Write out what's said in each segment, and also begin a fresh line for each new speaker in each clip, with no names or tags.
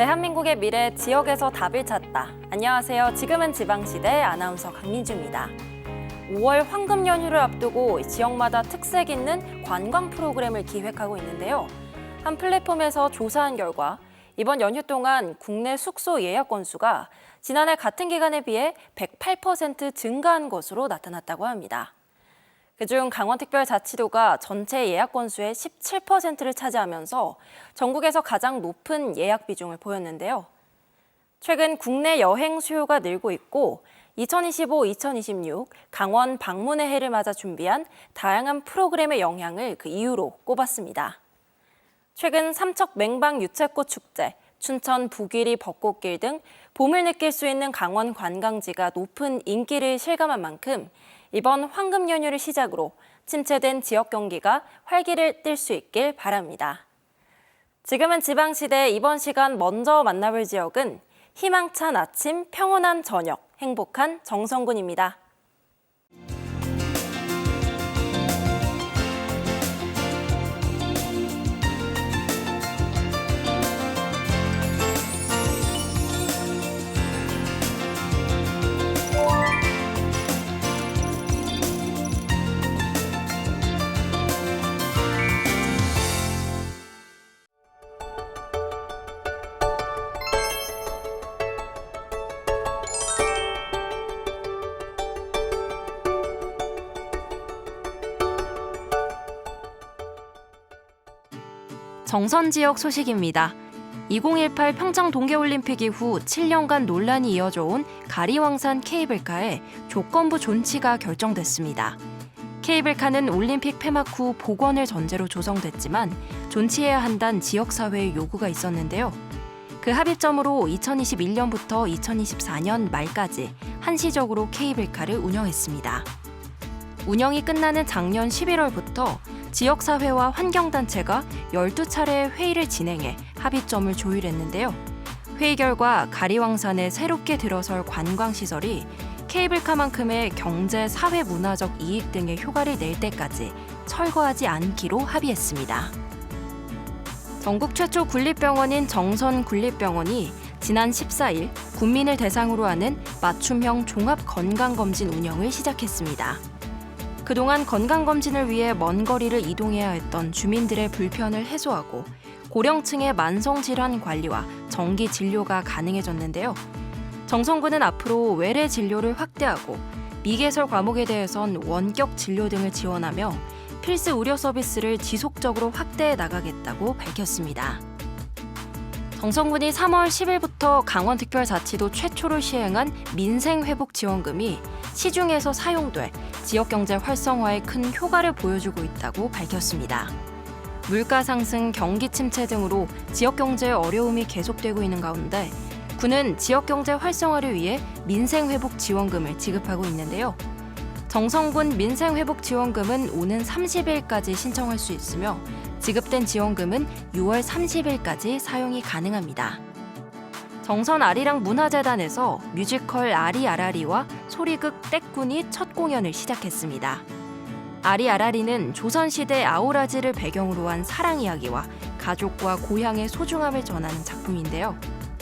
대한민국의 미래 지역에서 답을 찾다. 안녕하세요. 지금은 지방시대 아나운서 강민주입니다. 5월 황금 연휴를 앞두고 지역마다 특색 있는 관광 프로그램을 기획하고 있는데요. 한 플랫폼에서 조사한 결과 이번 연휴 동안 국내 숙소 예약 건수가 지난해 같은 기간에 비해 108% 증가한 것으로 나타났다고 합니다. 그중 강원특별자치도가 전체 예약 건수의 17%를 차지하면서 전국에서 가장 높은 예약 비중을 보였는데요. 최근 국내 여행 수요가 늘고 있고 2025-2026 강원 방문의 해를 맞아 준비한 다양한 프로그램의 영향을 그 이유로 꼽았습니다. 최근 삼척 맹방 유채꽃 축제, 춘천 북위리 벚꽃길 등 봄을 느낄 수 있는 강원 관광지가 높은 인기를 실감한 만큼 이번 황금 연휴를 시작으로 침체된 지역 경기가 활기를 띨 수 있길 바랍니다. 지금은 지방시대 이번 시간 먼저 만나볼 지역은 희망찬 아침, 평온한 저녁, 행복한 정선군입니다. 정선 지역 소식입니다. 2018 평창 동계올림픽 이후 7년간 논란이 이어져 온 가리왕산 케이블카의 조건부 존치가 결정됐습니다. 케이블카는 올림픽 폐막 후 복원을 전제로 조성됐지만 존치해야 한다는 지역사회의 요구가 있었는데요. 그 합의점으로 2021년부터 2024년 말까지 한시적으로 케이블카를 운영했습니다. 운영이 끝나는 작년 11월부터 지역사회와 환경단체가 12차례의 회의를 진행해 합의점을 조율했는데요. 회의 결과 가리왕산에 새롭게 들어설 관광시설이 케이블카만큼의 경제, 사회, 문화적 이익 등의 효과를 낼 때까지 철거하지 않기로 합의했습니다. 전국 최초 군립병원인 정선군립병원이 지난 14일 국민을 대상으로 하는 맞춤형 종합건강검진 운영을 시작했습니다. 그동안 건강검진을 위해 먼 거리를 이동해야 했던 주민들의 불편을 해소하고 고령층의 만성질환 관리와 정기 진료가 가능해졌는데요. 정선군은 앞으로 외래 진료를 확대하고 미개설 과목에 대해선 원격 진료 등을 지원하며 필수 의료 서비스를 지속적으로 확대해 나가겠다고 밝혔습니다. 정선군이 3월 10일부터 강원특별자치도 최초로 시행한 민생회복지원금이 시중에서 사용돼 지역경제 활성화에 큰 효과를 보여주고 있다고 밝혔습니다. 물가 상승, 경기 침체 등으로 지역경제의 어려움이 계속되고 있는 가운데 군은 지역경제 활성화를 위해 민생회복지원금을 지급하고 있는데요. 정선군 민생회복지원금은 오는 30일까지 신청할 수 있으며 지급된 지원금은 6월 30일까지 사용이 가능합니다. 정선 아리랑 문화재단에서 뮤지컬 아리아라리와 소리극 떼꾼이 첫 공연을 시작했습니다. 아리아라리는 조선시대 아우라지를 배경으로 한 사랑 이야기와 가족과 고향의 소중함을 전하는 작품인데요.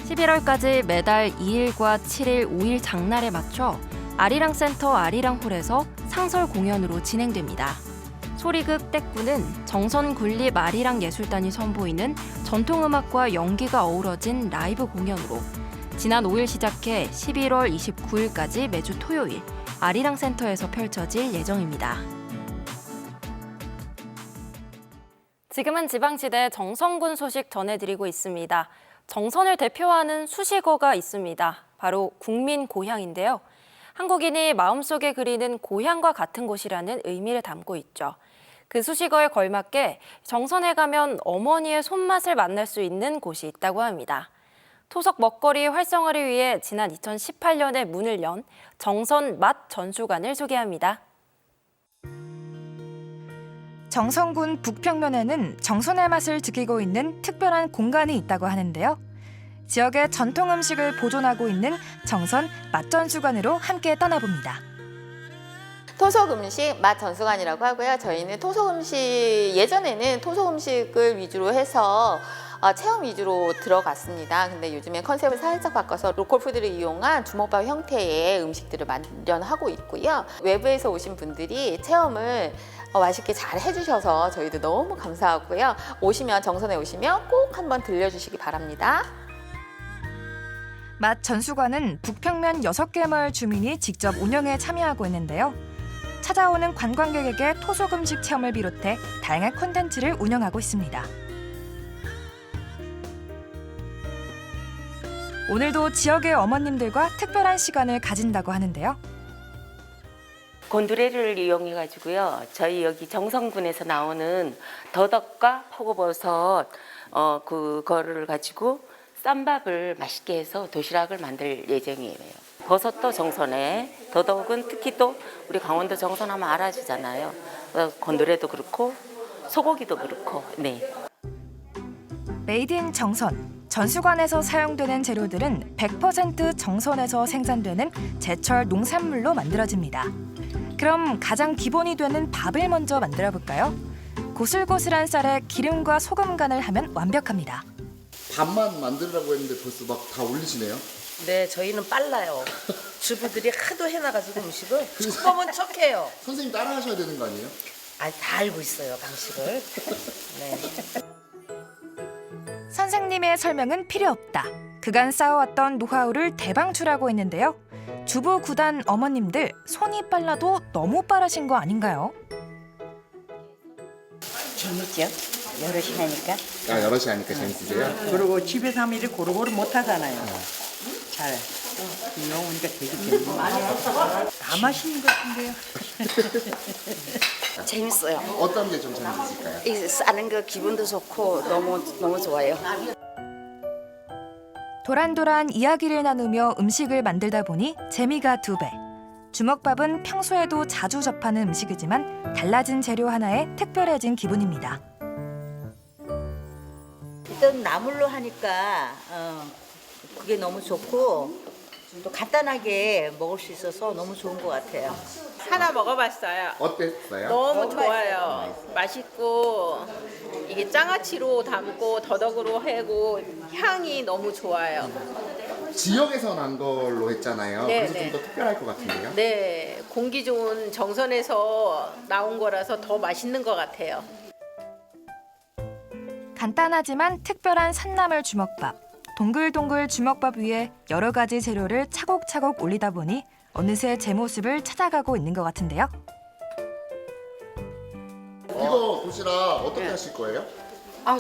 11월까지 매달 2일과 7일, 5일 장날에 맞춰 아리랑센터 아리랑홀에서 상설 공연으로 진행됩니다. 소리극 떼꾼은 정선군립 아리랑예술단이 선보이는 전통음악과 연기가 어우러진 라이브 공연으로 지난 5일 시작해 11월 29일까지 매주 토요일 아리랑센터에서 펼쳐질 예정입니다. 지금은 지방시대 정선군 소식 전해드리고 있습니다. 정선을 대표하는 수식어가 있습니다. 바로 국민고향인데요. 한국인이 마음속에 그리는 고향과 같은 곳이라는 의미를 담고 있죠. 그 수식어에 걸맞게 정선에 가면 어머니의 손맛을 만날 수 있는 곳이 있다고 합니다. 토속 먹거리 활성화를 위해 지난 2018년에 문을 연 정선 맛 전수관을 소개합니다.
정선군 북평면에는 정선의 맛을 지키고 있는 특별한 공간이 있다고 하는데요. 지역의 전통 음식을 보존하고 있는 정선 맛전수관으로 함께 떠나봅니다.
토속 음식 맛 전수관이라고 하고요. 저희는 토속 음식, 예전에는 토속 음식을 위주로 해서 체험 위주로 들어갔습니다. 근데 요즘에 컨셉을 살짝 바꿔서 로컬 푸드를 이용한 주먹밥 형태의 음식들을 마련하고 있고요. 외부에서 오신 분들이 체험을 맛있게 잘 해주셔서 저희도 너무 감사하고요. 정선에 오시면 꼭 한번 들려주시기 바랍니다.
맛 전수관은 북평면 6개 마을 주민이 직접 운영에 참여하고 있는데요. 찾아오는 관광객에게 토속 음식 체험을 비롯해 다양한 콘텐츠를 운영하고 있습니다. 오늘도 지역의 어머님들과 특별한 시간을 가진다고 하는데요.
곤드레를 이용해 가지고요. 저희 여기 정선군에서 나오는 더덕과 표고버섯 그거를 가지고 쌈밥을 맛있게 해서 도시락을 만들 예정이에요. 버섯도 정선에, 더덕은 특히 또 우리 강원도 정선하면 알아주잖아요. 곤드레도 그렇고 소고기도 그렇고. 네.
메이드 인 정선. 전수관에서 사용되는 재료들은 100% 정선에서 생산되는 제철 농산물로 만들어집니다. 그럼 가장 기본이 되는 밥을 먼저 만들어 볼까요? 고슬고슬한 쌀에 기름과 소금 간을 하면 완벽합니다.
밥만 만들라고 했는데 벌써 막 다 올리시네요.
네, 저희는 빨라요. 주부들이 하도 해놔가지고 음식을 첫 보면 척해요.
선생님 따라 하셔야 되는 거 아니에요?
다 알고 있어요, 방식을. 네.
선생님의 설명은 필요 없다. 그간 쌓아왔던 노하우를 대방출하고 있는데요. 주부 구단 어머님들 손이 빨라도 너무 빠르신 거 아닌가요?
재밌죠? 여럿이 하니까.
여럿이 하니까 재밌으세요?
그리고 집에서 하면 이렇게 고루고루 못 하잖아요. 잘. 이거 오니까 되게 재밌어요. 다 맛있는 것 같은데요.
재밌어요.
어떤 게 좀 재밌으실까요?
이 싸는 거 기분도 좋고 너무 좋아요.
도란도란 이야기를 나누며 음식을 만들다 보니 재미가 2배. 주먹밥은 평소에도 자주 접하는 음식이지만 달라진 재료 하나에 특별해진 기분입니다.
일단 나물로 하니까 그게 너무 좋고 또 간단하게 먹을 수 있어서 너무 좋은 것 같아요.
하나 먹어봤어요.
어땠어요?
너무 좋아요. 맛있고 이게 장아찌로 담고 더덕으로 하고 향이 너무 좋아요.
지역에서 난 걸로 했잖아요.
네,
그래서
네.
좀 더 특별할 것 같은데요?
네, 공기 좋은 정선에서 나온 거라서 더 맛있는 것 같아요.
간단하지만 특별한 산나물 주먹밥. 동글동글 주먹밥 위에 여러 가지 재료를 차곡차곡 올리다 보니 어느새 제 모습을 찾아가고 있는 것 같은데요.
이거 도시락 어떻게 하실 거예요?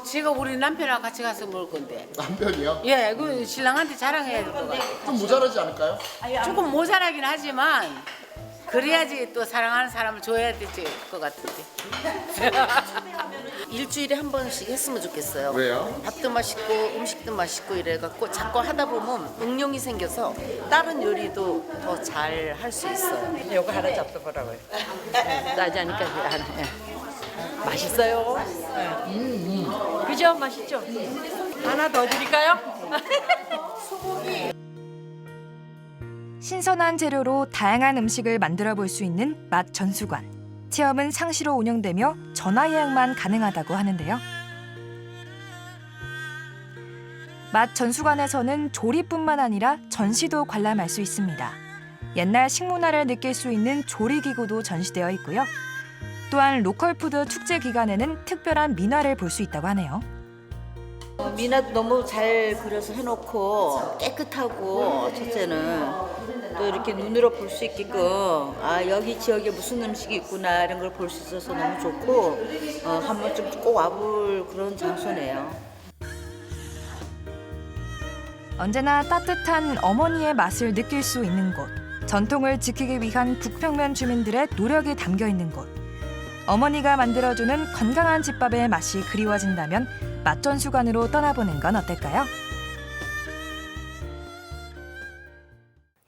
지금 우리 남편하고 같이 가서 먹을 건데.
남편이요?
예, 그 신랑한테 자랑해야 될 것 같아요.
좀 모자라지 않을까요?
조금 모자라긴 하지만 그래야지 또 사랑하는 사람을 줘야 되지 것 같은데.
일주일에 한 번씩 했으면 좋겠어요.
왜요?
밥도 맛있고 음식도 맛있고 이래갖고 자꾸 하다 보면 응용이 생겨서 다른 요리도 더 잘 할 수 있어요.
이거 하나 잡숴보라고요.
짜자니까 하나. 맛있어요.
그죠? 맛있죠? 하나 더 드릴까요?
신선한 재료로 다양한 음식을 만들어 볼 수 있는 맛 전수관. 체험은 상시로 운영되며 전화 예약만 가능하다고 하는데요. 맛 전수관에서는 조리뿐만 아니라 전시도 관람할 수 있습니다. 옛날 식문화를 느낄 수 있는 조리기구도 전시되어 있고요. 또한 로컬푸드 축제 기간에는 특별한 민화를 볼 수 있다고 하네요.
미나도 너무 잘 그려서 해놓고 깨끗하고 첫째는 또 이렇게 눈으로 볼 수 있게끔 여기 지역에 무슨 음식이 있구나 이런 걸 볼 수 있어서 너무 좋고 한 번쯤 꼭 와볼 그런 장소네요.
언제나 따뜻한 어머니의 맛을 느낄 수 있는 곳. 전통을 지키기 위한 북평면 주민들의 노력이 담겨 있는 곳. 어머니가 만들어주는 건강한 집밥의 맛이 그리워진다면 맛전수관으로 떠나보는 건 어떨까요?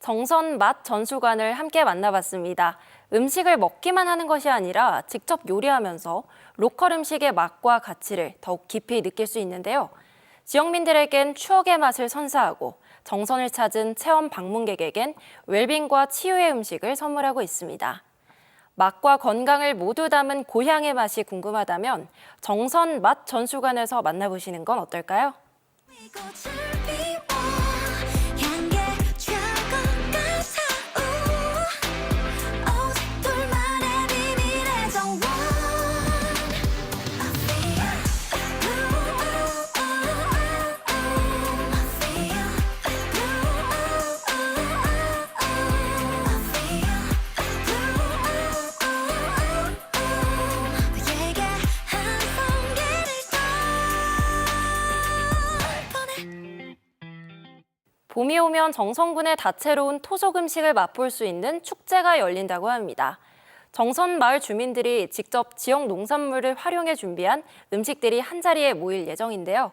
정선 맛 전수관을 함께 만나봤습니다. 음식을 먹기만 하는 것이 아니라 직접 요리하면서 로컬 음식의 맛과 가치를 더욱 깊이 느낄 수 있는데요. 지역민들에겐 추억의 맛을 선사하고 정선을 찾은 체험 방문객에겐 웰빙과 치유의 음식을 선물하고 있습니다. 맛과 건강을 모두 담은 고향의 맛이 궁금하다면 정선 맛 전수관에서 만나보시는 건 어떨까요? 봄이 오면 정선군의 다채로운 토속 음식을 맛볼 수 있는 축제가 열린다고 합니다. 정선 마을 주민들이 직접 지역 농산물을 활용해 준비한 음식들이 한자리에 모일 예정인데요.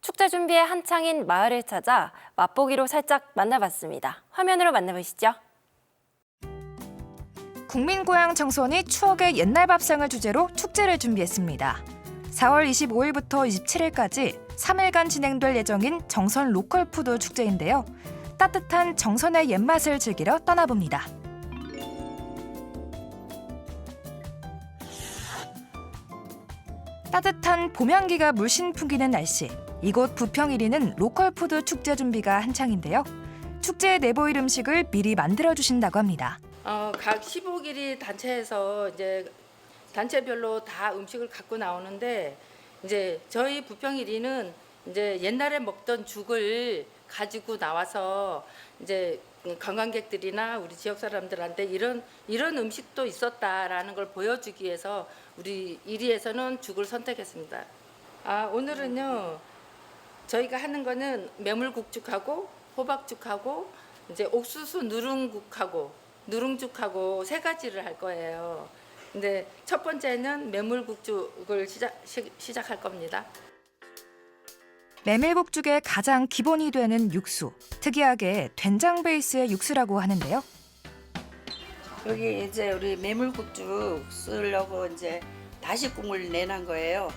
축제 준비에 한창인 마을을 찾아 맛보기로 살짝 만나봤습니다. 화면으로 만나보시죠.
국민고향 정선이 추억의 옛날 밥상을 주제로 축제를 준비했습니다. 4월 25일부터 27일까지 3일간 진행될 예정인 정선 로컬푸드 축제인데요. 따뜻한 정선의 옛맛을 즐기러 떠나봅니다. 따뜻한 봄 향기가 물씬 풍기는 날씨. 이곳 부평 1위는 로컬푸드 축제 준비가 한창인데요. 축제에 내보일 음식을 미리 만들어주신다고 합니다.
각 15길이 단체에서 이제 단체별로 다 음식을 갖고 나오는데 이제 저희 부평 1위는 이제 옛날에 먹던 죽을 가지고 나와서 이제 관광객들이나 우리 지역 사람들한테 이런 음식도 있었다라는 걸 보여주기 위해서 우리 1위에서는 죽을 선택했습니다. 오늘은요 저희가 하는 거는 메물국죽하고 호박죽하고 이제 옥수수 누룽죽하고 세 가지를 할 거예요. 근데 첫 번째는 메물국죽을 시작할 겁니다.
메밀국죽의 가장 기본이 되는 육수, 특이하게 된장 베이스의 육수라고 하는데요.
여기 이제 우리 메물국죽 쓰려고 이제 다시국물 내놓은 거예요.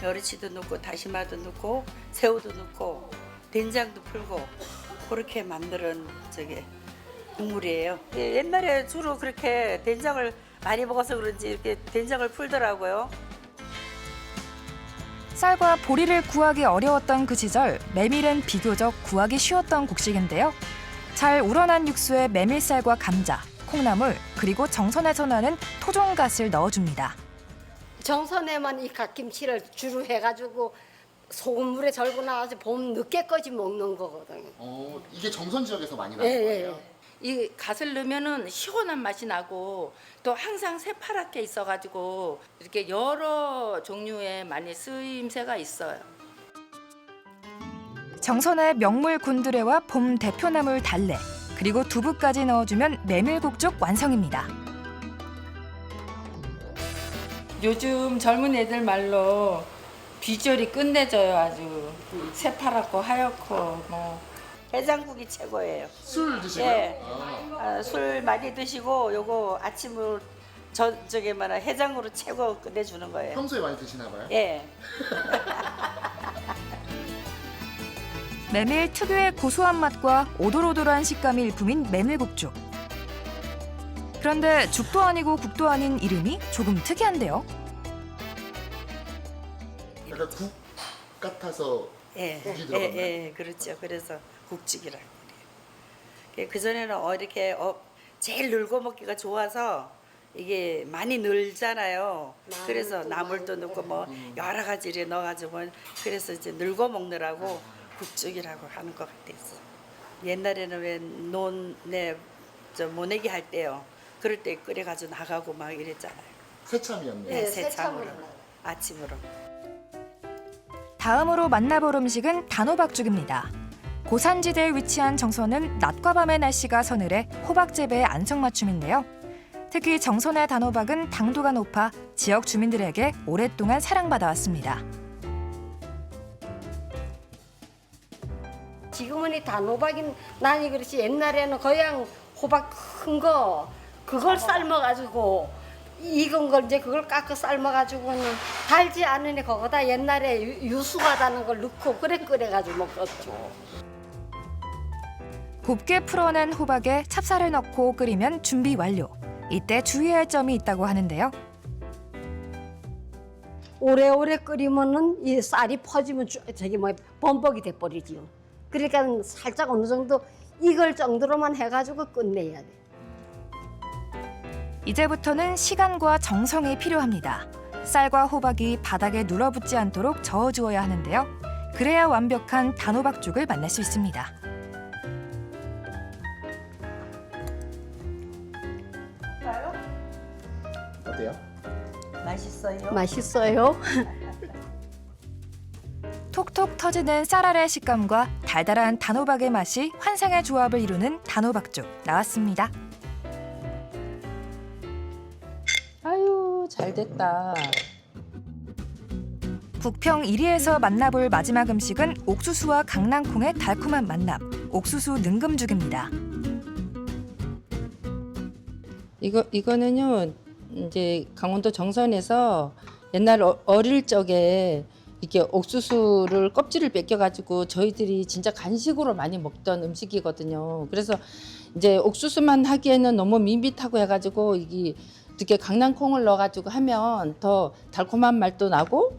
멸치도 넣고 다시마도 넣고 새우도 넣고 된장도 풀고 그렇게 만드는 국물이에요. 옛날에 주로 그렇게 된장을 많이 먹어서 그런지 이렇게 된장을 풀더라고요.
쌀과 보리를 구하기 어려웠던 그 시절 메밀은 비교적 구하기 쉬웠던 곡식인데요. 잘 우러난 육수에 메밀쌀과 감자, 콩나물 그리고 정선에서 나는 토종갓을 넣어줍니다.
정선에만 이 갓김치를 주로 해가지고 소금물에 절고 나와서 봄 늦게까지 먹는 거거든요.
이게 정선 지역에서 많이 나는
예,
거예요?
예.
이 갓을 넣으면은 시원한 맛이 나고 또 항상 새파랗게 있어가지고 이렇게 여러 종류의 많이 쓰임새가 있어요.
정선에 명물 곤드레와 봄 대표나물 달래 그리고 두부까지 넣어주면 메밀국죽 완성입니다.
요즘 젊은 애들 말로 비주얼이 끝내줘요. 아주 새파랗고 하얗고 뭐.
해장국이 최고예요.
술 드시고요?
예. 술 많이 드시고 요거 아침으로 해장으로 최고 끝내주는 거예요.
평소에 많이 드시나 봐요?
예.
메밀 특유의 고소한 맛과 오돌오돌한 식감이 일품인 메밀국죽. 그런데 죽도 아니고 국도 아닌 이름이 조금 특이한데요.
약간 국 같아서 국이 들어갔나요?
예, 그렇죠. 그래서 국죽이라고 그래요. 그전에는 이렇게 제일 늘고 먹기가 좋아서 이게 많이 늘잖아요. 그래서 나물도 넣고 뭐 여러 가지를 넣어가지고 그래서 이제 늘고 먹느라고 국죽이라고 하는 것 같았어. 옛날에는 왜 모내기 할 때요. 그럴 때 끓여가지고 나가고 막 이랬잖아요.
새참이었네요.
네, 새참으로 아침으로.
다음으로 만나볼 음식은 단호박죽입니다. 고산지대에 위치한 정선은 낮과 밤의 날씨가 서늘해 호박 재배의 안성맞춤인데요. 특히 정선의 단호박은 당도가 높아 지역 주민들에게 오랫동안 사랑받아왔습니다.
지금은 이 단호박이 난이 그렇지 옛날에는 그냥 호박 큰 거 그걸 삶아가지고 익은 걸 이제 그걸 깎아 삶아가지고는 달지 않으니 거기다 옛날에 유수가다는 걸 넣고 그래 끓여가지고 먹었죠.
곱게 풀어낸 호박에 찹쌀을 넣고 끓이면 준비 완료. 이때 주의할 점이 있다고 하는데요.
오래오래 끓이면은 이 쌀이 퍼지면 범벅이 돼 버리지요. 그러니까 살짝 어느 정도 익을 정도로만 해가지고 끝내야 돼.
이제부터는 시간과 정성이 필요합니다. 쌀과 호박이 바닥에 눌러붙지 않도록 저어주어야 하는데요. 그래야 완벽한 단호박죽을 만날 수 있습니다.
어때요?
맛있어요.
맛있어요.
톡톡 터지는 쌀알의 식감과 달달한 단호박의 맛이 환상의 조합을 이루는 단호박죽 나왔습니다.
아유, 잘 됐다.
북평 1위에서 만나볼 마지막 음식은 옥수수와 강낭콩의 달콤한 만남, 옥수수 능금죽입니다.
이거는요, 이제 강원도 정선에서 옛날 어릴 적에 이렇게 옥수수를 껍질을 뺏겨가지고 저희들이 진짜 간식으로 많이 먹던 음식이거든요. 그래서 이제 옥수수만 하기에는 너무 밋밋하고 해가지고 이게 이렇게 강낭콩을 넣어가지고 하면 더 달콤한 맛도 나고.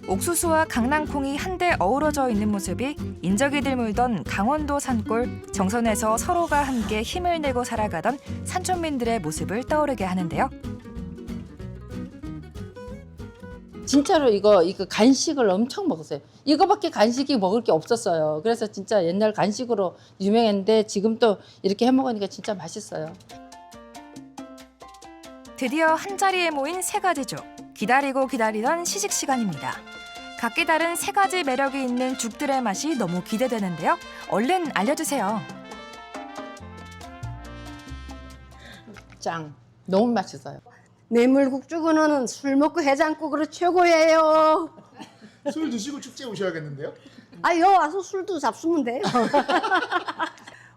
옥수수와 강낭콩이 한데 어우러져 있는 모습이 인적이 드물던 강원도 산골 정선에서 서로가 함께 힘을 내고 살아가던 산촌민들의 모습을 떠오르게 하는데요.
진짜로 이거 간식을 엄청 먹었어요. 이거밖에 간식이 먹을 게 없었어요. 그래서 진짜 옛날 간식으로 유명했는데 지금 또 이렇게 해 먹으니까 진짜 맛있어요.
드디어 한자리에 모인 세 가지 죽. 기다리고 기다리던 시식 시간입니다. 각기 다른 세 가지 매력이 있는 죽들의 맛이 너무 기대되는데요. 얼른 알려주세요.
짱. 너무 맛있어요.
메물국죽은 술 먹고 해장국으로 최고예요.
술 드시고 축제 오셔야겠는데요?
여 와서 술도 잡수면 돼요.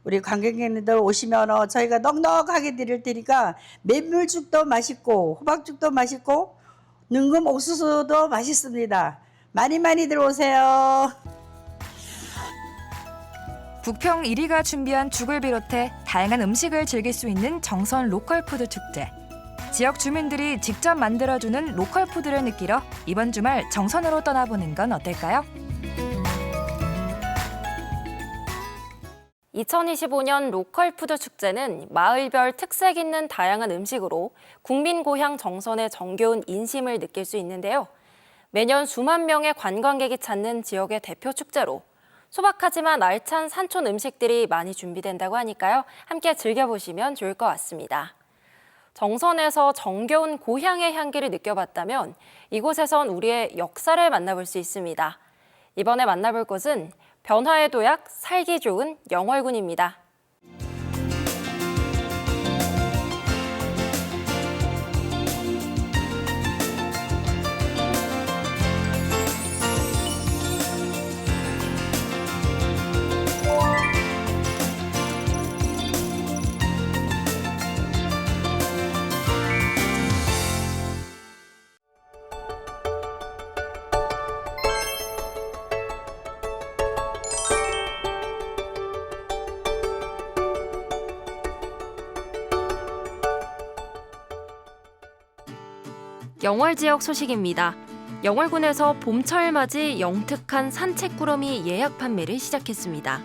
우리 관객님들 오시면 저희가 넉넉하게 드릴 테니까 메물죽도 맛있고 호박죽도 맛있고 능금 옥수수도 맛있습니다. 많이 많이 들어오세요.
북평 1위가 준비한 죽을 비롯해 다양한 음식을 즐길 수 있는 정선 로컬푸드 축제. 지역 주민들이 직접 만들어주는 로컬푸드를 느끼러 이번 주말 정선으로 떠나보는 건 어떨까요?
2025년 로컬푸드 축제는 마을별 특색 있는 다양한 음식으로 국민 고향 정선의 정겨운 인심을 느낄 수 있는데요. 매년 수만 명의 관광객이 찾는 지역의 대표 축제로 소박하지만 알찬 산촌 음식들이 많이 준비된다고 하니까요. 함께 즐겨보시면 좋을 것 같습니다. 정선에서 정겨운 고향의 향기를 느껴봤다면 이곳에선 우리의 역사를 만나볼 수 있습니다. 이번에 만나볼 곳은 변화의 도약, 살기 좋은 영월군입니다. 영월 지역 소식입니다. 영월군에서 봄철 맞이 영특한 산책꾸러미 예약 판매를 시작했습니다.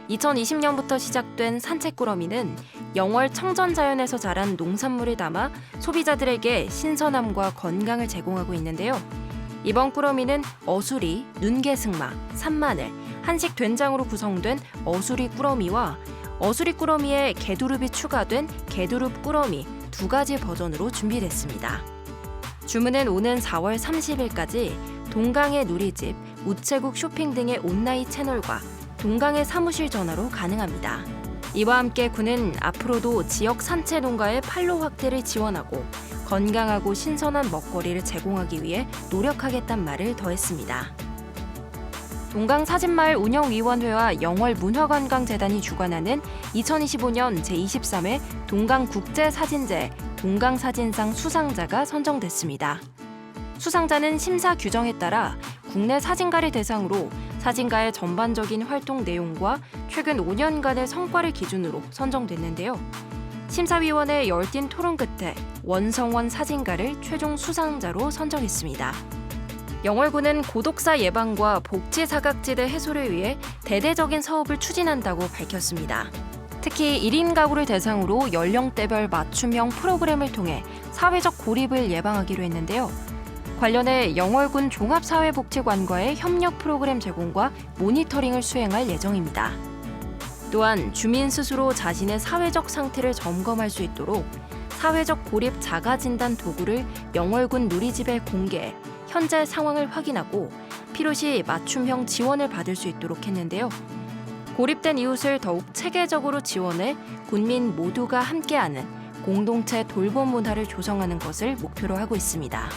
2020년부터 시작된 산책꾸러미는 영월 청전자연에서 자란 농산물을 담아 소비자들에게 신선함과 건강을 제공하고 있는데요. 이번 꾸러미는 어수리, 눈개승마, 산마늘, 한식 된장으로 구성된 어수리 꾸러미와 어수리 꾸러미에 게두릅이 추가된 게두릅 꾸러미 두 가지 버전으로 준비됐습니다. 주문은 오는 4월 30일까지 동강의 누리집, 우체국 쇼핑 등의 온라인 채널과 동강의 사무실 전화로 가능합니다. 이와 함께 군은 앞으로도 지역 산채 농가의 판로 확대를 지원하고 건강하고 신선한 먹거리를 제공하기 위해 노력하겠다는 말을 더했습니다. 동강사진마을 운영위원회와 영월문화관광재단이 주관하는 2025년 제23회 동강국제사진제 동강사진상 수상자가 선정됐습니다. 수상자는 심사 규정에 따라 국내 사진가를 대상으로 사진가의 전반적인 활동 내용과 최근 5년간의 성과를 기준으로 선정됐는데요. 심사위원의 열띤 토론 끝에 원성원 사진가를 최종 수상자로 선정했습니다. 영월군은 고독사 예방과 복지 사각지대 해소를 위해 대대적인 사업을 추진한다고 밝혔습니다. 특히 1인 가구를 대상으로 연령대별 맞춤형 프로그램을 통해 사회적 고립을 예방하기로 했는데요. 관련해 영월군 종합사회복지관과의 협력 프로그램 제공과 모니터링을 수행할 예정입니다. 또한 주민 스스로 자신의 사회적 상태를 점검할 수 있도록 사회적 고립 자가진단 도구를 영월군 누리집에 공개해 현재 상황을 확인하고 필요시 맞춤형 지원을 받을 수 있도록 했는데요. 고립된 이웃을 더욱 체계적으로 지원해 군민 모두가 함께하는 공동체 돌봄 문화를 조성하는 것을 목표로 하고 있습니다.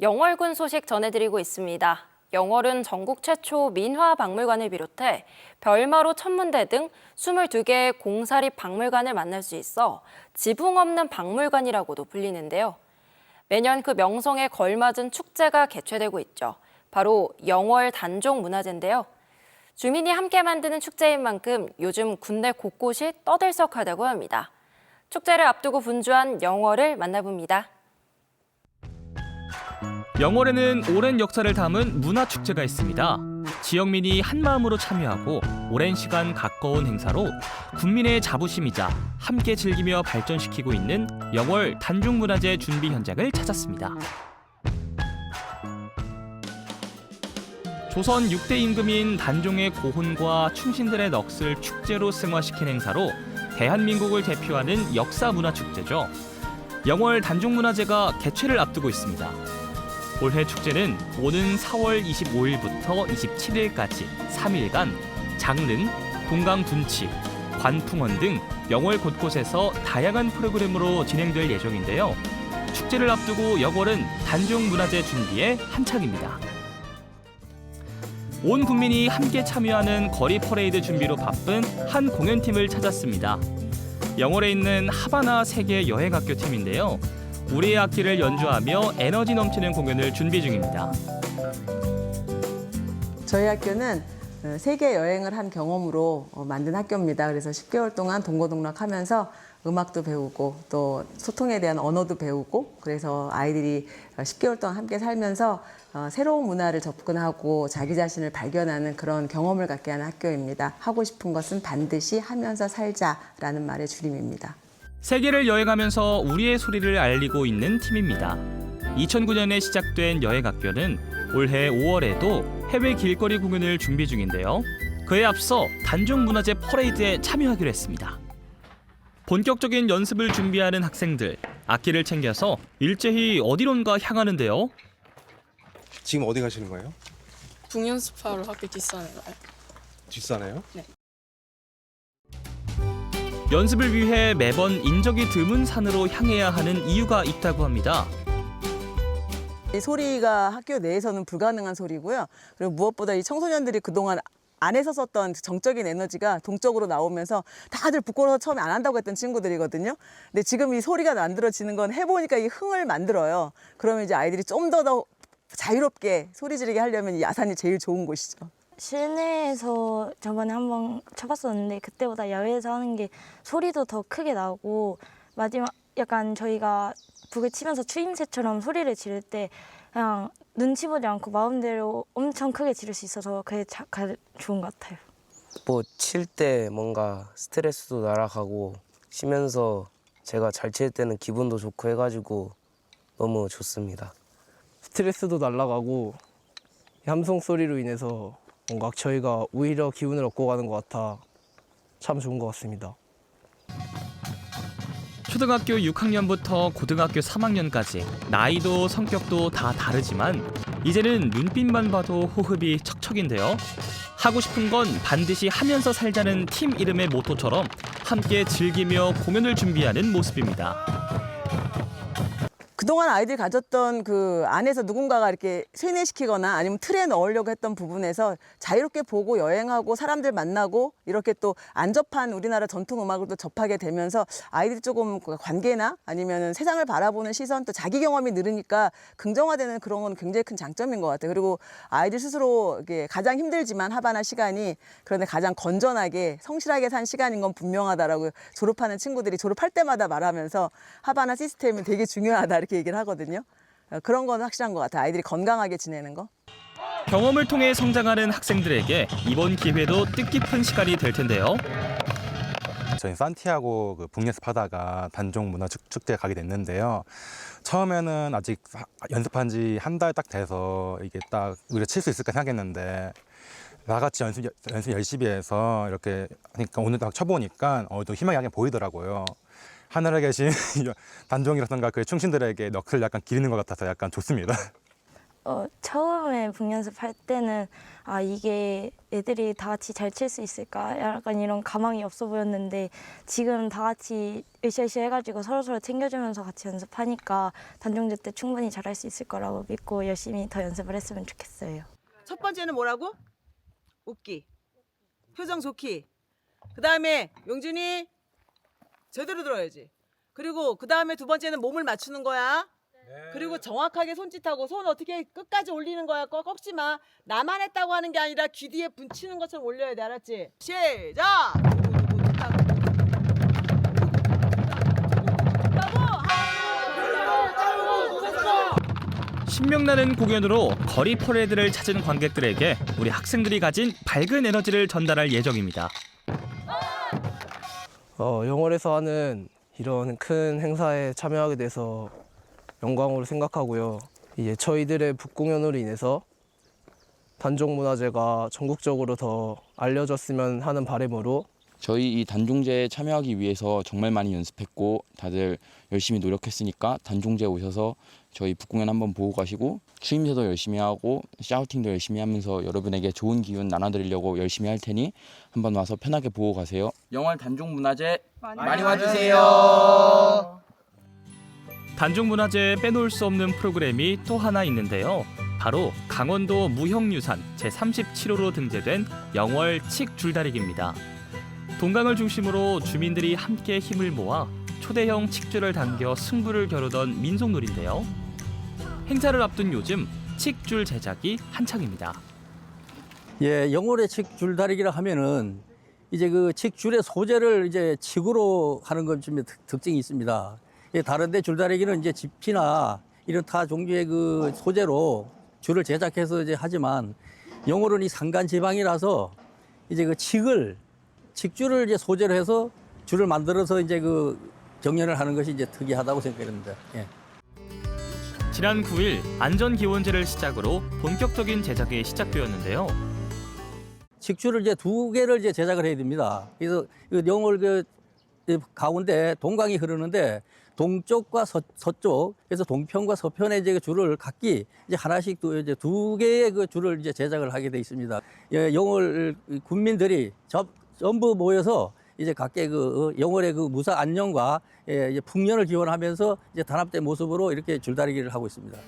영월군 소식 전해드리고 있습니다. 영월은 전국 최초 민화박물관을 비롯해 별마로 천문대 등 22개의 공사립 박물관을 만날 수 있어 지붕 없는 박물관이라고도 불리는데요. 매년 그 명성에 걸맞은 축제가 개최되고 있죠. 바로 영월 단종문화제인데요. 주민이 함께 만드는 축제인 만큼 요즘 군내 곳곳이 떠들썩하다고 합니다. 축제를 앞두고 분주한 영월을 만나봅니다.
영월에는 오랜 역사를 담은 문화축제가 있습니다. 지역민이 한마음으로 참여하고 오랜 시간 가까운 행사로 군민의 자부심이자 함께 즐기며 발전시키고 있는 영월 단종문화제 준비 현장을 찾았습니다. 조선 6대 임금인 단종의 고훈과 충신들의 넋을 축제로 승화시킨 행사로 대한민국을 대표하는 역사문화축제죠. 영월 단종문화제가 개최를 앞두고 있습니다. 올해 축제는 오는 4월 25일부터 27일까지 3일간 장릉, 동강둔치, 관풍원 등 영월 곳곳에서 다양한 프로그램으로 진행될 예정인데요. 축제를 앞두고 영월은 단종문화제 준비에 한창입니다. 온 국민이 함께 참여하는 거리 퍼레이드 준비로 바쁜 한 공연팀을 찾았습니다. 영월에 있는 하바나 세계 여행학교 팀인데요. 우리의 악기를 연주하며 에너지 넘치는 공연을 준비 중입니다.
저희 학교는 세계 여행을 한 경험으로 만든 학교입니다. 그래서 10개월 동안 동고동락하면서 음악도 배우고 또 소통에 대한 언어도 배우고 그래서 아이들이 10개월 동안 함께 살면서 새로운 문화를 접근하고 자기 자신을 발견하는 그런 경험을 갖게 하는 학교입니다. 하고 싶은 것은 반드시 하면서 살자라는 말의 줄임입니다.
세계를 여행하면서 우리의 소리를 알리고 있는 팀입니다. 2009년에 시작된 여행학교는 올해 5월에도 해외 길거리 공연을 준비 중인데요. 그에 앞서 단종문화제 퍼레이드에 참여하기로 했습니다. 본격적인 연습을 준비하는 학생들, 악기를 챙겨서 일제히 어디론가 향하는데요.
지금 어디 가시는 거예요?
북연습하러 학교 뒷산에 가요.
뒷산에요?
네.
연습을 위해 매번 인적이 드문 산으로 향해야 하는 이유가 있다고 합니다.
이 소리가 학교 내에서는 불가능한 소리고요. 그리고 무엇보다 이 청소년들이 그동안 안에서 썼던 정적인 에너지가 동적으로 나오면서 다들 부끄러워서 처음에 안 한다고 했던 친구들이거든요. 근데 지금 이 소리가 만들어지는 건 해보니까 이 흥을 만들어요. 그러면 이제 아이들이 좀 더 자유롭게 소리 지르게 하려면 이 야산이 제일 좋은 곳이죠.
실내에서 저번에 한번 쳐봤었는데 그때보다 야외에서 하는 게 소리도 더 크게 나고 마지막 약간 저희가 북을 치면서 추임새처럼 소리를 지를 때 그냥 눈치 보지 않고 마음대로 엄청 크게 지를 수 있어서 그게 좋은 것 같아요.
뭐 칠 때 뭔가 스트레스도 날아가고 쉬면서 제가 잘 칠 때는 기분도 좋고 해가지고 너무 좋습니다.
스트레스도 날아가고 함성 소리로 인해서 뭔가 저희가 오히려 기운을 얻고 가는 것 같아 참 좋은 것 같습니다.
초등학교 6학년부터 고등학교 3학년까지 나이도 성격도 다 다르지만 이제는 눈빛만 봐도 호흡이 척척인데요. 하고 싶은 건 반드시 하면서 살자는 팀 이름의 모토처럼 함께 즐기며 공연을 준비하는 모습입니다.
그동안 아이들이 가졌던 그 안에서 누군가가 이렇게 세뇌시키거나 아니면 틀에 넣으려고 했던 부분에서 자유롭게 보고 여행하고 사람들 만나고 이렇게 또 안 접한 우리나라 전통 음악을 또 접하게 되면서 아이들이 조금 관계나 아니면 세상을 바라보는 시선 또 자기 경험이 늘으니까 긍정화되는 그런 건 굉장히 큰 장점인 것 같아요. 그리고 아이들 스스로 이게 가장 힘들지만 하바나 시간이 그런데 가장 건전하게 성실하게 산 시간인 건 분명하다라고 졸업하는 친구들이 졸업할 때마다 말하면서 하바나 시스템이 되게 중요하다 이렇게 얘기를 하거든요. 그런 건 확실한 것 같아요. 아이들이 건강하게 지내는 거.
경험을 통해 성장하는 학생들에게 이번 기회도 뜻깊은 시간이 될 텐데요.
저희 산티아고 그 북예습하다가 단종 문화 축제에 가게 됐는데요. 처음에는 아직 연습한 지 한 달 딱 돼서 이게 딱 우리가 칠 수 있을까 생각했는데 나같이 연습 열심히 해서 이렇게 하니까 오늘 딱 쳐보니까 또 희망이 약간 보이더라고요. 하늘에 계신 단종이라든가 그 충신들에게 넋을 약간 기리는 것 같아서 약간 좋습니다.
처음에 북연습할 때는 이게 애들이 다 같이 잘 칠 수 있을까 약간 이런 가망이 없어 보였는데 지금 다 같이 으쌰으쌰 해가지고 서로서로 챙겨주면서 같이 연습하니까 단종제 때 충분히 잘할 수 있을 거라고 믿고 열심히 더 연습을 했으면 좋겠어요.
첫 번째는 뭐라고? 웃기, 표정 좋기. 그 다음에 용준이 제대로 들어야지. 그리고 그 다음에 두 번째는 몸을 맞추는 거야. 그리고 정확하게 손짓하고 손 어떻게 끝까지 올리는 거야. 꺾지 마. 나만 했다고 하는 게 아니라 귀 뒤에 붙이는 것처럼 올려야 돼. 알았지? 시작!
신명나는 공연으로 거리 퍼레이드를 찾은 관객들에게 우리 학생들이 가진 밝은 에너지를 전달할 예정입니다.
영월에서 하는 이런 큰 행사에 참여하게 돼서 영광으로 생각하고요. 저희들의 북공연으로 인해서 단종문화제가 전국적으로 더 알려졌으면 하는 바람으로
저희 이 단종제에 참여하기 위해서 정말 많이 연습했고 다들 열심히 노력했으니까 단종제에 오셔서 저희 북공연 한번 보고 가시고 추임새도 열심히 하고 샤우팅도 열심히 하면서 여러분에게 좋은 기운 나눠드리려고 열심히 할 테니 한번 와서 편하게 보고 가세요. 영월 단종문화제 많이 와주세요.
단종문화제에 빼놓을 수 없는 프로그램이 또 하나 있는데요. 바로 강원도 무형유산 제37호로 등재된 영월 칡줄다리기입니다. 동강을 중심으로 주민들이 함께 힘을 모아 초대형 칡줄을 당겨 승부를 겨루던 민속놀이인데요. 행사를 앞둔 요즘 칡줄 제작이 한창입니다.
영월의 칡줄다리기라 하면은 이제 그 칡줄의 소재를 이제 칡으로 하는 것 좀 특징이 있습니다. 다른데 줄다리기는 이제 지피나 이런 타 종류의 그 소재로 줄을 제작해서 이제 하지만 영월은 이 산간 지방이라서 이제 그 칡줄을 이제 소재로 해서 줄을 만들어서 이제 그 경연을 하는 것이 이제 특이하다고 생각합니다.
지난 9일 안전기원제를 시작으로 본격적인 제작이 시작되었는데요.
칡줄을 이제 2개를 이제 제작을 해야 됩니다. 그래서 영월 그 가운데 동강이 흐르는데 동쪽과 서쪽, 그래서 동편과 서편의 이제 줄을 각기 이제 하나씩 이제 2개의 그 줄을 이제 제작을 하게 돼 있습니다. 영월 군민들이 전부 모여서 이제 각계 그 영월의 그 무사 안녕과 이제 풍년을 기원하면서 이제 단합된 모습으로 이렇게 줄다리기를 하고 있습니다.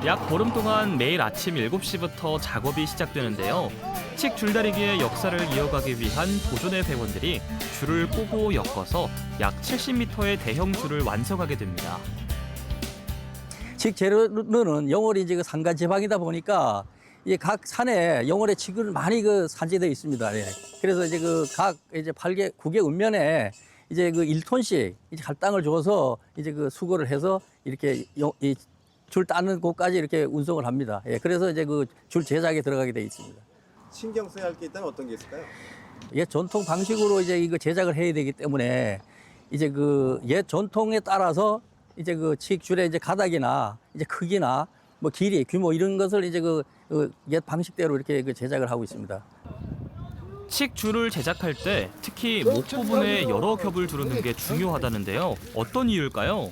약 보름 동안 매일 아침 7시부터 작업이 시작되는데요. 칡 줄다리기의 역사를 이어가기 위한 보존의 회원들이 줄을 꼬고 엮어서 약 70m의 대형 줄을 완성하게 됩니다.
칡 재료는 영월이 이제 그 산간 지방이다 보니까 이제 각 산에 영월의 칡을 많이 그 산재되어 있습니다. 그래서 이제 그 각 이제 8개, 9개 읍면에 이제 그 1톤씩 이제 할당을 줘서 이제 그 수거를 해서 이렇게 이 줄 따는 곳까지 이렇게 운송을 합니다. 그래서 이제 그 줄 제작에 들어가게 되어 있습니다.
신경 써야 할 게 있다면 어떤 게 있을까요?
옛 전통 방식으로 이제 이거 제작을 해야 되기 때문에 이제 그 옛 전통에 따라서 이제 그 칡줄의 이제 가닥이나 이제 크기나 뭐 길이, 규모 이런 것을 이제 그 옛 방식대로 이렇게 그 제작을 하고 있습니다.
칡줄을 제작할 때 특히 목 부분에 여러 겹을 두르는 게 중요하다는데요. 어떤 이유일까요?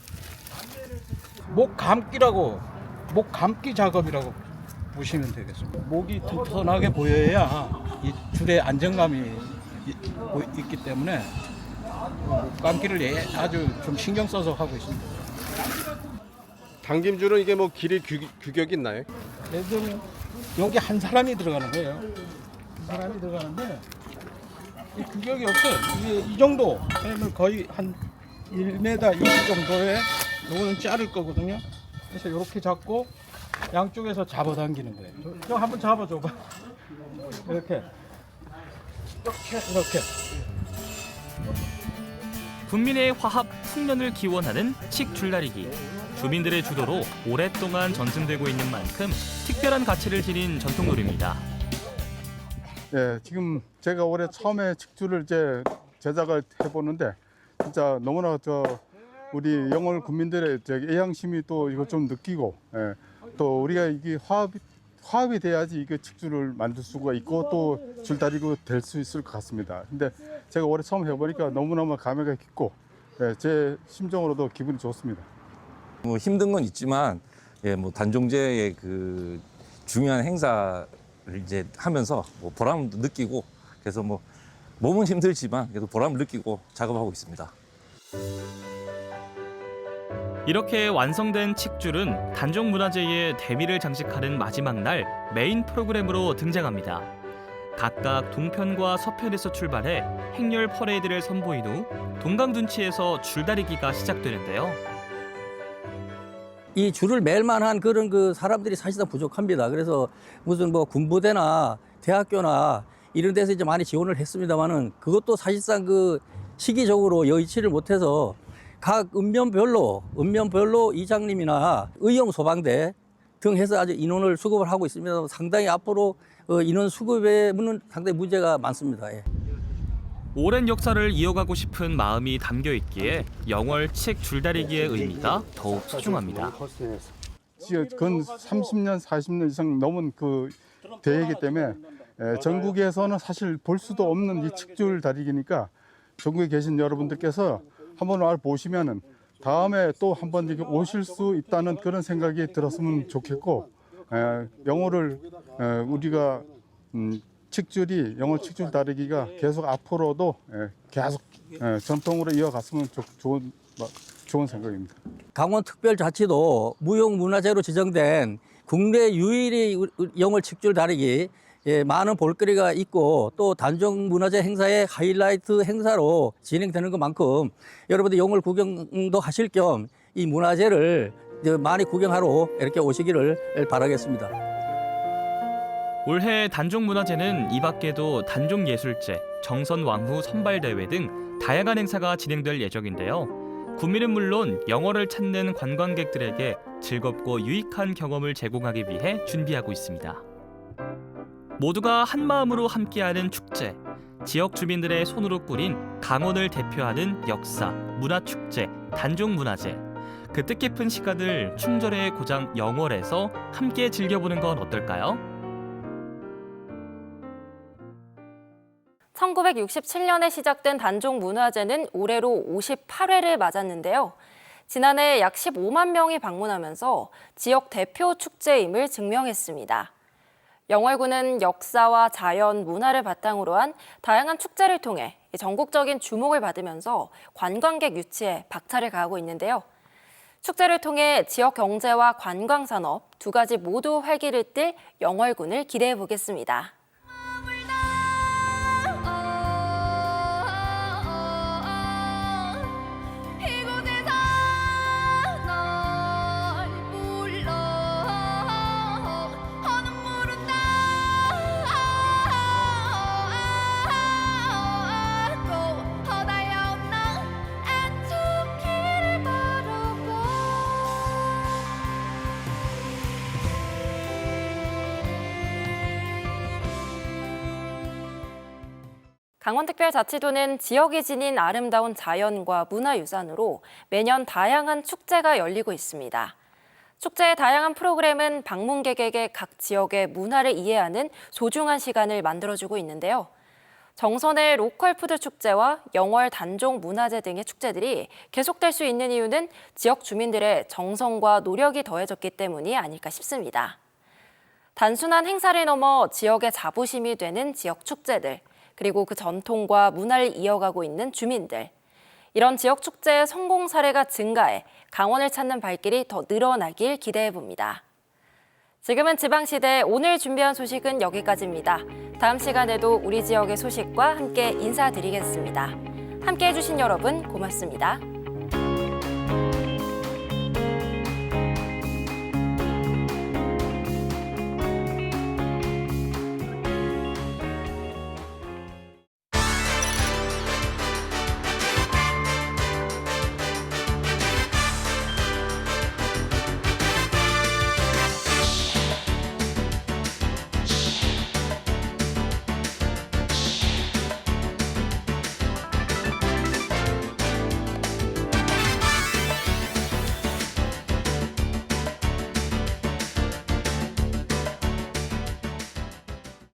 목 감기 작업이라고 보시면 되겠습니다. 목이 튼튼하게 보여야 이 줄에 안정감이 있기 때문에 목 감기를 아주 좀 신경 써서 하고 있습니다.
장김줄은 이게 뭐 길이 규격이 있나요?
얘들 여기 한 사람이 들어가는 거예요. 한 사람이 들어가는데 이 규격이 없어요. 이게 이 정도 하면 거의 한 1m 20 정도에 요거는 자를 거거든요. 그래서 이렇게 잡고 양쪽에서 잡아당기는 거예요. 저 한번 잡아줘봐. 이렇게.
군민의 화합 풍년을 기원하는 칡줄다리기. 주민들의 주도로 오랫동안 전승되고 있는 만큼 특별한 가치를 지닌 전통놀이입니다.
예, 지금 제가 올해 처음에 칡줄을 이제 제작을 해보는데 진짜 너무나 우리 영월 군민들의 애향심이 또 이거 좀 느끼고, 예, 또 우리가 이게 화합이 돼야지 이게 칡줄을 만들 수가 있고 또 줄다리고 될 수 있을 것 같습니다. 근데 제가 올해 처음 해보니까 너무너무 감회가 깊고, 예, 제 심정으로도 기분이 좋습니다.
뭐 힘든 건 있지만, 예, 뭐 단종제의 그 중요한 행사를 이제 하면서 뭐 보람도 느끼고, 그래서 뭐 몸은 힘들지만 그래도 보람을 느끼고 작업하고 있습니다.
이렇게 완성된 칡줄은 단종문화제의 대미를 장식하는 마지막 날 메인 프로그램으로 등장합니다. 각각 동편과 서편에서 출발해 행렬 퍼레이드를 선보인 후 동강둔치에서 줄다리기가 시작되는데요.
이 줄을 맬 만한 그런 그 사람들이 사실상 부족합니다. 그래서 무슨 뭐 군부대나 대학교나 이런 데서 이제 많이 지원을 했습니다만은 그것도 사실상 그 시기적으로 여의치를 못해서 각 읍면별로 이장님이나 의용 소방대 등 해서 아주 인원을 수급을 하고 있습니다. 상당히 앞으로 인원 수급에 상당히 문제가 많습니다. 예.
오랜 역사를 이어가고 싶은 마음이 담겨 있기에 영월 칡 줄다리기의 의미가 더욱 소중합니다.
근 30년, 40년 이상 넘은 그 대회이기 때문에 전국에서는 사실 볼 수도 없는 이 칡줄 다리기니까 전국에 계신 여러분들께서 한번 와 보시면은 다음에 또 한번 이렇게 오실 수 있다는 그런 생각이 들었으면 좋겠고, 영월을 우리가 칡줄이 영월 칡줄 다리기가 계속 앞으로도 계속 전통으로 이어갔으면 좋은 생각입니다.
강원특별자치도 무형문화재로 지정된 국내 유일의 영월 칡줄 다리기, 예, 많은 볼거리가 있고 또 단종문화재 행사의 하이라이트 행사로 진행되는 것만큼 여러분들 영월 구경도 하실 겸 이 문화재를 많이 구경하러 이렇게 오시기를 바라겠습니다.
올해 단종문화제는 이 밖에도 단종예술제, 정선왕후 선발대회 등 다양한 행사가 진행될 예정인데요. 국민은 물론 영월을 찾는 관광객들에게 즐겁고 유익한 경험을 제공하기 위해 준비하고 있습니다. 모두가 한마음으로 함께하는 축제, 지역 주민들의 손으로 꾸린 강원을 대표하는 역사, 문화축제, 단종문화제. 그 뜻깊은 시간을 충절의 고장 영월에서 함께 즐겨보는 건 어떨까요?
1967년에 시작된 단종문화제는 올해로 58회를 맞았는데요. 지난해 약 15만 명이 방문하면서 지역 대표 축제임을 증명했습니다. 영월군은 역사와 자연, 문화를 바탕으로 한 다양한 축제를 통해 전국적인 주목을 받으면서 관광객 유치에 박차를 가하고 있는데요. 축제를 통해 지역 경제와 관광 산업 두 가지 모두 활기를 띨 영월군을 기대해 보겠습니다. 강원특별자치도는 지역이 지닌 아름다운 자연과 문화유산으로 매년 다양한 축제가 열리고 있습니다. 축제의 다양한 프로그램은 방문객에게 각 지역의 문화를 이해하는 소중한 시간을 만들어주고 있는데요. 정선의 로컬푸드 축제와 영월 단종문화제 등의 축제들이 계속될 수 있는 이유는 지역 주민들의 정성과 노력이 더해졌기 때문이 아닐까 싶습니다. 단순한 행사를 넘어 지역의 자부심이 되는 지역 축제들, 그리고 그 전통과 문화를 이어가고 있는 주민들. 이런 지역 축제의 성공 사례가 증가해 강원을 찾는 발길이 더 늘어나길 기대해 봅니다. 지금은 지방시대 오늘 준비한 소식은 여기까지입니다. 다음 시간에도 우리 지역의 소식과 함께 인사드리겠습니다. 함께해 주신 여러분 고맙습니다.